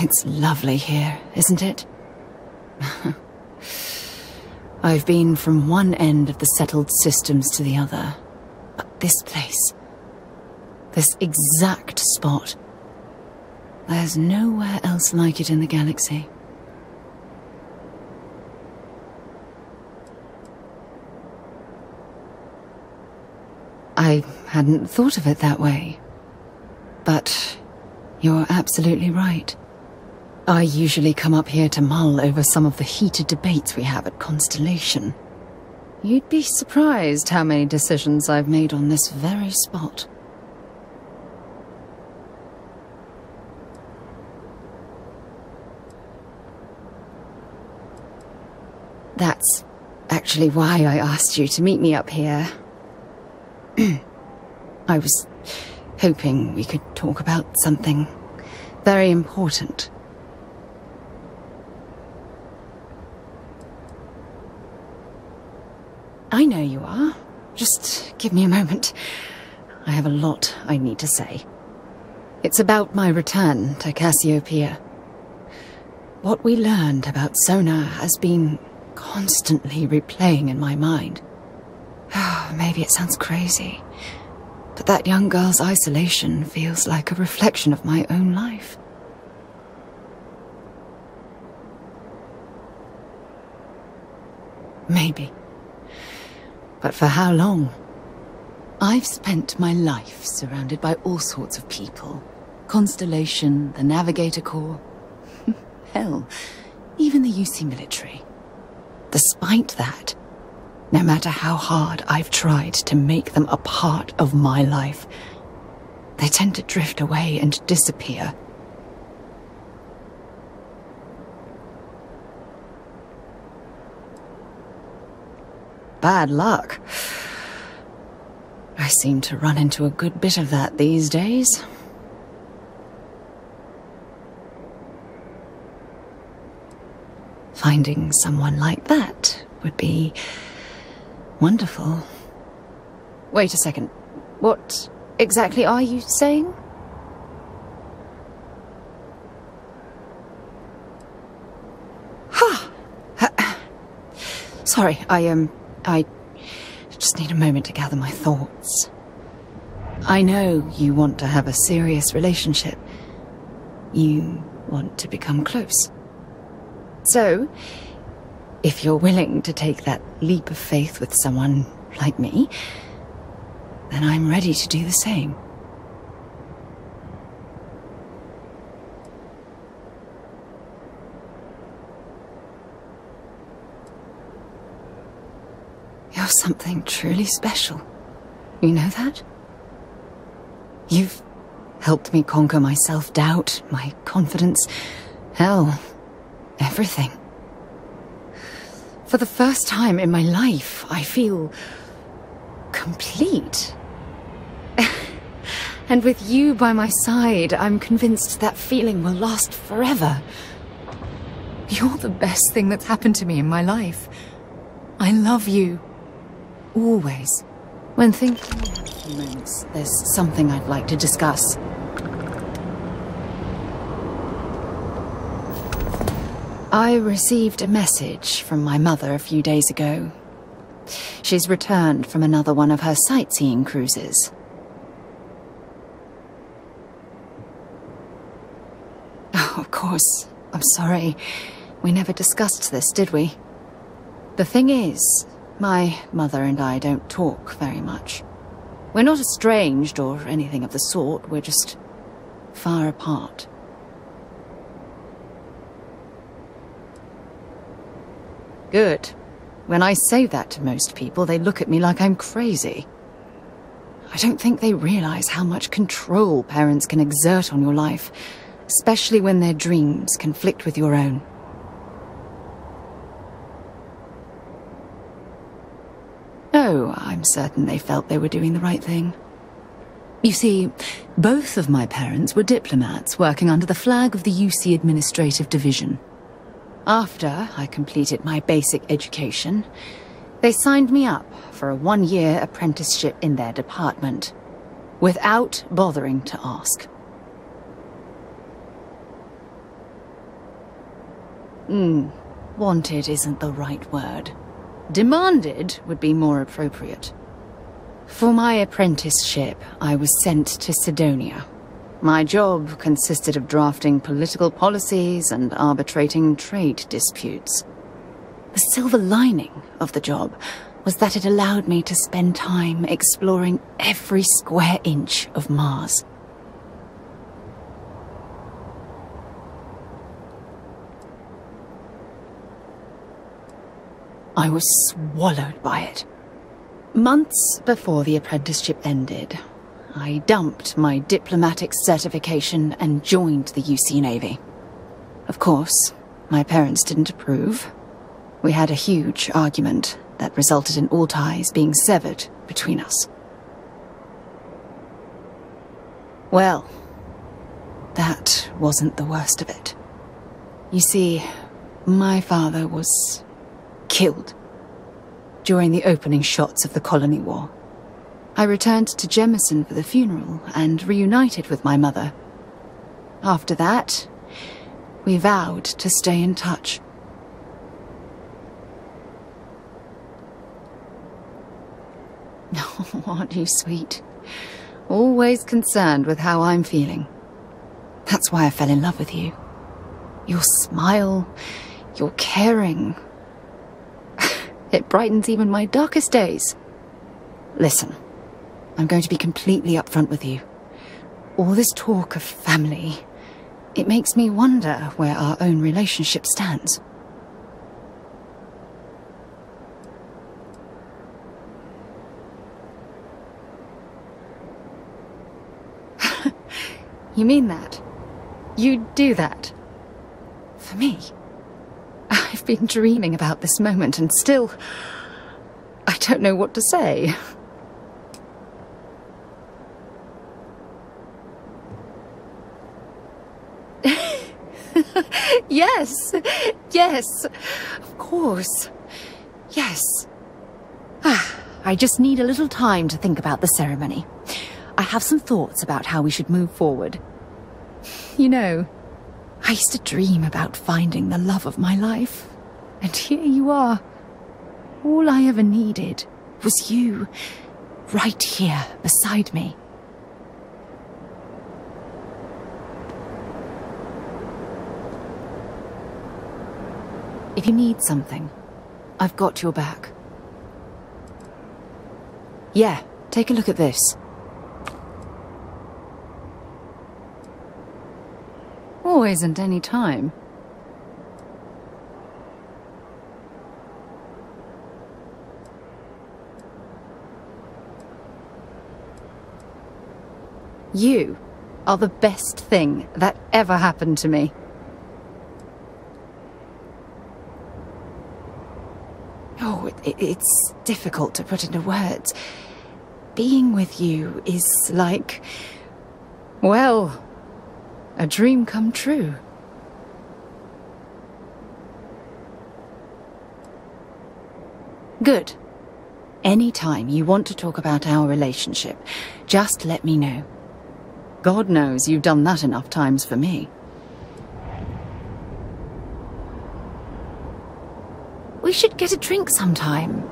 It's lovely here, isn't it? I've been from one end of the settled systems to the other. But this place, this exact spot, there's nowhere else like it in the galaxy. I hadn't thought of it that way. But you're absolutely right. I usually come up here to mull over some of the heated debates we have at Constellation. You'd be surprised how many decisions I've made on this very spot. That's actually why I asked you to meet me up here. I was hoping we could talk about something very important. I know you are. Just give me a moment. I have a lot I need to say. It's about my return to Cassiopeia. What we learned about Sona has been constantly replaying in my mind. Maybe it sounds crazy, but that young girl's isolation feels like a reflection of my own life. Maybe. But for how long? I've spent my life surrounded by all sorts of people. Constellation, the Navigator Corps. Hell, even the UC military. Despite that, no matter how hard I've tried to make them a part of my life, they tend to drift away and disappear. Bad luck. I seem to run into a good bit of that these days. Finding someone like that would be wonderful. Wait a second. What exactly are you saying? Sorry, I just need a moment to gather my thoughts. I know you want to have a serious relationship. You want to become close. So, if you're willing to take that leap of faith with someone like me, then I'm ready to do the same. You're something truly special. You know that? You've helped me conquer my self-doubt, my confidence, hell, everything. For the first time in my life, I feel complete. And with you by my side, I'm convinced that feeling will last forever. You're the best thing that's happened to me in my life. I love you. Always. When thinking about a few moments, there's something I'd like to discuss. I received a message from my mother a few days ago. She's returned from another one of her sightseeing cruises. Oh, of course. I'm sorry. We never discussed this, did we? The thing is, my mother and I don't talk very much. We're not estranged or anything of the sort, we're just far apart. Good. When I say that to most people, they look at me like I'm crazy. I don't think they realize how much control parents can exert on your life, especially when their dreams conflict with your own. Oh, I'm certain they felt they were doing the right thing. You see, both of my parents were diplomats working under the flag of the UC Administrative Division. After I completed my basic education, they signed me up for a one-year apprenticeship in their department, without bothering to ask. Wanted isn't the right word. Demanded would be more appropriate. For my apprenticeship, I was sent to Sidonia. My job consisted of drafting political policies and arbitrating trade disputes. The silver lining of the job was that it allowed me to spend time exploring every square inch of Mars. I was swallowed by it. Months before the apprenticeship ended, I dumped my diplomatic certification and joined the UC Navy. Of course, my parents didn't approve. We had a huge argument that resulted in all ties being severed between us. Well, that wasn't the worst of it. You see, my father was killed during the opening shots of the Colony War. I returned to Jemison for the funeral and reunited with my mother. After that, we vowed to stay in touch. Oh, aren't you sweet? Always concerned with how I'm feeling. That's why I fell in love with you. Your smile, your caring. It brightens even my darkest days. Listen, I'm going to be completely upfront with you. All this talk of family, it makes me wonder where our own relationship stands. You mean that? You'd do that? For me? I've been dreaming about this moment and still, I don't know what to say. Yes, yes, of course, yes. I just need a little time to think about the ceremony. I have some thoughts about how we should move forward. You know, I used to dream about finding the love of my life. And here you are. All I ever needed was you, right here beside me. If you need something, I've got your back. Yeah, take a look at this. Oh, isn't any time. You are the best thing that ever happened to me. Oh, it's difficult to put into words. Being with you is like, well, a dream come true. Good. Anytime you want to talk about our relationship, just let me know. God knows you've done that enough times for me. We should get a drink sometime.